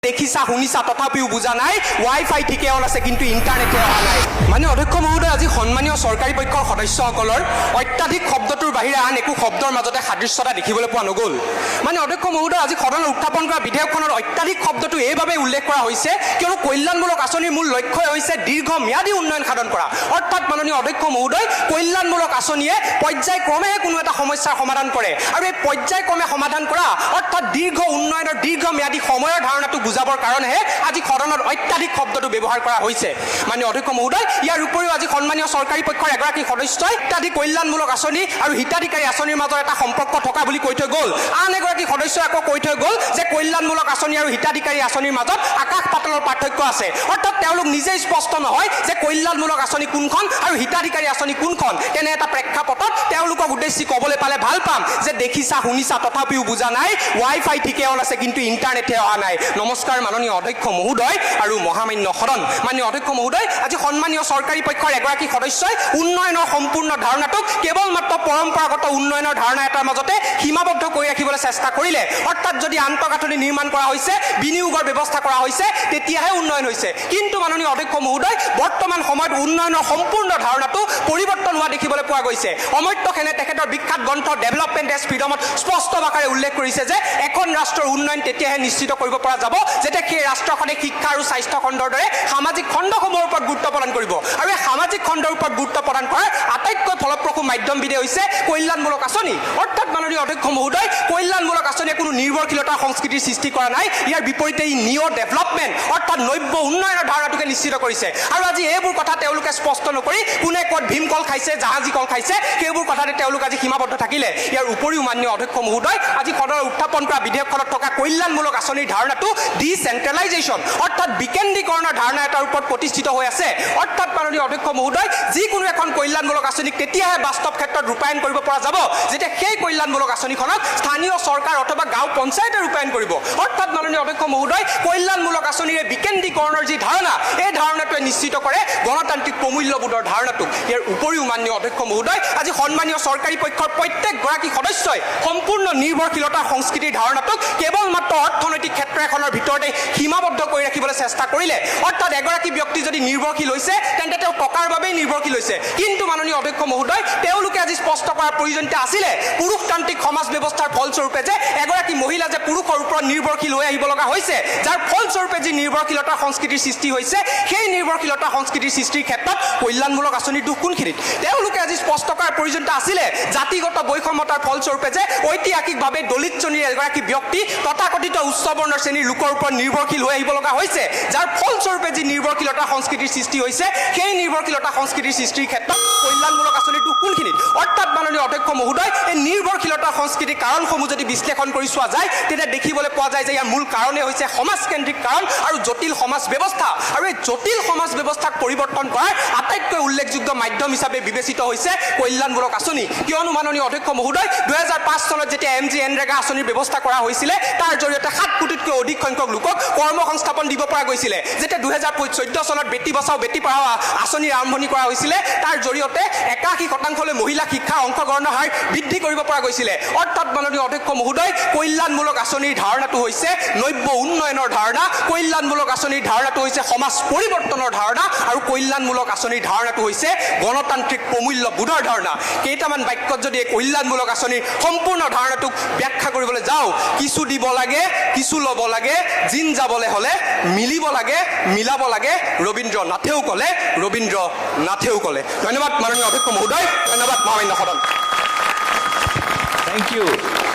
দেখিছা শুনিছা তথাপিও বুজা নাই ৱাইফাই ঠিকে অন আছে কিন্তু ইণ্টাৰনেটে অহা নাই মানে অধ্যক্ষ মহোদয় আজি সন্মানীয় চৰকাৰী পক্ষৰ সদস্যসকলৰ অত্যাধিক শব্দটোৰ বাহিৰে আন একো শব্দৰ মাজতে সাদৃশ্যতা দেখিবলৈ পোৱা নগ'ল মানে অধ্যক্ষ মহোদয় আজি সদনত উত্থাপন কৰা বিধেয়কখনৰ অত্যাধিক শব্দটো এইভাৱে উল্লেখ কৰা হৈছে কিয়নো কল্যাণমূলক আঁচনিৰ মূল লক্ষ্যই হৈছে দীৰ্ঘম্যাদী উন্নয়ন সাধন কৰা অৰ্থাৎ মাননীয় অধ্যক্ষ মহোদয় কল্যাণমূলক আঁচনিয়ে পৰ্যায়ক্ৰমে কোনো এটা সমস্যাৰ সমাধান কৰে আৰু এই পৰ্যায়ক্ৰমে সমাধান কৰা অৰ্থাৎ দীৰ্ঘ উন্নয়নৰ দীৰ্ঘম্যাদী সময়ৰ ধাৰণাটো বুজাবৰ কাৰণেহে আজি সদনত অত্যাধিক শব্দটো ব্যৱহাৰ কৰা হৈছে মাননীয় অধ্যক্ষ মহোদয় ইয়াৰ উপৰিও আজি সন্মানীয় চৰকাৰী পক্ষৰ এগৰাকী সদস্যই অত্যাধিক কল্যাণমূলক আঁচনি আৰু হিতাধিকাৰী আঁচনিৰ মাজত এটা সম্পৰ্ক থকা বুলি কৈ থৈ গ'ল আন এগৰাকী সদস্যই আকৌ কৈ থৈ গ'ল যে কল্যাণমূলক আঁচনি আৰু হিতাধিকাৰী আঁচনিৰ মাজত আকাশ পাতালৰ পাৰ্থক্য আছে অৰ্থাৎ তেওঁলোক নিজেই স্পষ্ট নহয় যে কল্যাণমূলক আঁচনি কোনখন আৰু হিতাধিকাৰী আঁচনি কোনখন তেনে এটা প্ৰেক্ষাপটত তেওঁলোকক উদ্দেশ্যি ক'বলৈ পালে ভাল পাম যে দেখিছা শুনিছা তথাপিও বুজা নাই ৱাইফাই ঠিকে অন আছে কিন্তু ইণ্টাৰনেটে অহা নাই নমস্কাৰ মাননীয় অধ্যক্ষ মহোদয় আৰু মহামান্য সদন মাননীয় অধ্যক্ষ মহোদয় আজি সন্মানীয় চৰকাৰী পক্ষৰ এগৰাকী সদস্যই উন্নয়নৰ সম্পূৰ্ণ ধাৰণাটোক কেৱল মাত্ৰ পৰম্পৰাগত উন্নয়নৰ ধাৰণা এটাৰ মাজতে সীমাবদ্ধ কৰি ৰাখিবলৈ চেষ্টা কৰিলে অৰ্থাৎ যদি আন্তঃগাঁথনি নিৰ্মাণ কৰা হৈছে বিনিয়োগৰ ব্যৱস্থা কৰা হৈছে তেতিয়াহে উন্নয়ন হৈছে কিন্তু মাননীয় অধ্যক্ষ মহোদয় বৰ্তমান সময়ত উন্নয়নৰ সম্পূৰ্ণ ধাৰণাটো পৰিৱৰ্তন হোৱা দেখিবলৈ পোৱা গৈছে অমৰ্ত্য সেনে তেখেতৰ বিখ্যাত গ্ৰন্থ ডেভেলপমেণ্ট এজ ফ্ৰীডমত স্পষ্ট ভাষাৰে উল্লেখ কৰিছে যে এখন ৰাষ্ট্ৰৰ উন্নয়ন তেতিয়াহে নিশ্চিত কৰিব পৰা যাব যেতিয়া সেই ৰাষ্ট্ৰখনে শিক্ষা আৰু স্বাস্থ্য খণ্ডৰ দৰে সামাজিক খণ্ডসমূহৰ ওপৰত গুৰুত্ব প্ৰদান কৰিব আৰু এই সামাজিক খণ্ডৰ ওপৰত গুৰুত্ব প্ৰদান কৰাৰ আটাইতকৈ ফলপ্ৰসূ মাধ্যমবিধে হৈছে কল্যাণমূলক আঁচনি অৰ্থাৎ মাননীয় অধ্যক্ষ মহোদয় কল্যাণমূলক আঁচনিয়ে কোনো নিৰ্ভৰশীলতাৰ সংস্কৃতিৰ সৃষ্টি কৰা নাই ইয়াৰ বিপৰীতে ই নিঅ' ডেভেলপমেণ্ট অৰ্থাৎ নব্য উন্নয়নৰ ধাৰণাটোকে নিশ্চিত কৰিছে আৰু আজি এইবোৰ কথা তেওঁলোকে স্পষ্ট নকৰি কোনে ক'ত ভীমকল খাইছে জাহাজী কল খাইছে সেইবোৰ কথাতে তেওঁলোক আজি সীমাবদ্ধ থাকিলে ইয়াৰ উপৰিও মাননীয় অধ্যক্ষ মহোদয় আজি সদনত উত্থাপন কৰা বিধেয়কখনত থকা কল্যাণমূলক আঁচনিৰ ধাৰণাটো ডিচেণ্ট্ৰেলাইজেশ্যন অৰ্থাৎ বিকেন্দ্ৰীকৰণৰ ধাৰণা এটাৰ ওপৰত প্ৰতিষ্ঠিত হৈ আছে অৰ্থাৎ মাননীয় অধ্যক্ষ মহোদয় যিকোনো এখন কল্যাণমূলক আঁচনিক তেতিয়াহে বাস্তৱ ক্ষেত্ৰত ৰূপায়ণ কৰিব পৰা যাব যেতিয়া সেই কল্যাণমূলক আঁচনিখনক স্থানীয় চৰকাৰ অথবা গাঁও পঞ্চায়তে ৰূপায়ণ কৰিব অৰ্থাৎ মাননীয় অধ্যক্ষ মহোদয় কল্যাণমূলক আঁচনিৰে বিকেন্দ্ৰীকৰণৰ যি ধাৰণা এই ধাৰণাটোৱে নিশ্চিত কৰে গণতান্ত্ৰিক প্ৰমূল্যবোধৰ ধাৰণাটোক ইয়াৰ উপৰিও মাননীয় অধ্যক্ষ মহোদয় আজি সন্মানীয় চৰকাৰী পক্ষৰ প্ৰত্যেকগৰাকী সদস্যই সম্পূৰ্ণ নিৰ্ভৰশীলতাৰ সংস্কৃতিৰ ধাৰণাটোক কেৱল মাত্ৰ অৰ্থনৈতিক ক্ষেত্ৰ এখনৰ ভিতৰতে সীমাবদ্ধ কৰি ৰাখিবলৈ চেষ্টা কৰিলে অৰ্থাৎ এগৰাকী ব্যক্তি যদি নিৰ্ভৰশীল হৈছে তেন্তে তেওঁ টকাৰ বাবেই নিৰ্ভৰশীল হৈছে কিন্তু মাননীয় অধ্যক্ষ মহোদয় তেওঁলোকে আজি স্পষ্ট কৰাৰ প্ৰয়োজনীয়তা আছিলে পুৰুষতান্ত্ৰিক সমাজ ব্যৱস্থাৰ ফলস্বৰূপে যে এগৰাকী মহিলা যে পুৰুষৰ ওপৰত নিৰ্ভৰশীল হৈ আহিব লগা হৈছে যাৰ ফলস্বৰূপে যি নিৰ্ভৰশীলতাৰ সংস্কৃতিৰ সৃষ্টি হৈছে সেই নিৰ্ভৰশীলতা সংস্কৃতিৰ সৃষ্টিৰ ক্ষেত্ৰত কল্যাণমূলক আঁচনিৰ দুখ কোনখিনিত তেওঁলোকে আজি স্পষ্ট কৰাৰ প্ৰয়োজনীয়তা আছিলে জাতিগত বৈষম্যতাৰ ফলস্বৰূপে যে ঐতিহাসিকভাৱে দলিত শ্ৰেণীৰ এগৰাকী ব্যক্তি তথাকথিত উচ্চবৰ্ণ শ্ৰেণীৰ লোকৰ ওপৰত নিৰ্ভৰশীল হৈ আহিব লগা হৈছে যাৰ ফলস্বৰূপে যি নিৰ্ভৰশীলতা সংস্কৃতিৰ সৃষ্টি হৈছে সেই নিৰ্ভৰশীলতা সংস্কৃতিৰ সৃষ্টিৰ ক্ষেত্ৰত কল্যাণমূলক আঁচনিৰ দুখ কোনখিনিত অৰ্থাৎ মাননীয় অধ্যক্ষ মহোদয় এই নিৰ্ভৰশীলতা সংস্কৃতিৰ কাৰণসমূহ যদি বিশ্লেষণ কৰি চোৱা যায় তেতিয়া দেখিবলৈ পোৱা যায় যে ইয়াৰ মূল কাৰণেই হৈছে সমাজকেন্দ্ৰিক কাৰণ আৰু জটিল সমাজ ব্যৱস্থা আৰু এই জটিল সমাজ ব্যৱস্থাক পৰিৱৰ্তন কৰাৰ আটাইতকৈ উল্লেখযোগ্য মাধ্যম হিচাপে বিবেচিত হৈছে কল্যাণমূলক আঁচনি কিয়নো মাননীয় অধ্যক্ষ মহোদয় 2005 চনত যেতিয়া MGNREGA আঁচনিৰ ব্যৱস্থা কৰা হৈছিলে তাৰ জৰিয়তে 7 কোটিতকৈ অধিক সংখ্যক লোকক কৰ্মসংস্থাপন দিব পৰা গৈছিলে যেতিয়া 2014 চনত বেটি বচাও বেটি পঢ়াও আঁচনিৰ আৰম্ভণি কৰা হৈছিলে তাৰ জৰিয়তে 81% মহিলা শিক্ষা অংশগ্ৰহণৰ হাৰ বৃদ্ধি কৰিব পৰা গৈছিলে অৰ্থাৎ মাননীয় অধ্যক্ষ মহোদয় কল্যাণমূলক আঁচনিৰ ধাৰণাটো হৈছে নব্য উন্নয়নৰ ধাৰণা কল্যাণমূলক আঁচনিৰ ধাৰণাটো হৈছে সমাজ পৰিৱৰ্তনৰ ধাৰণা আৰু কল্যাণমূলক আঁচনিৰ ধাৰণাটো হৈছে গণতান্ত্ৰিক প্ৰমূল্যবোধৰ ধাৰণা কেইটামান বাক্যত যদি এই কল্যাণমূলক আঁচনিৰ সম্পূৰ্ণ ধাৰণাটোক ব্যাখ্যা কৰিবলৈ যাওঁ কিছু দিব লাগে কিছু ল'ব লাগে জিন যাবলৈ হ'লে মিলিব লাগে মিলাব লাগে ৰবীন্দ্ৰ নাথেও ক'লে ধন্যবাদ মাননীয় অধ্যক্ষ মহোদয় ধন্যবাদ মহামান্য সদন Thank you.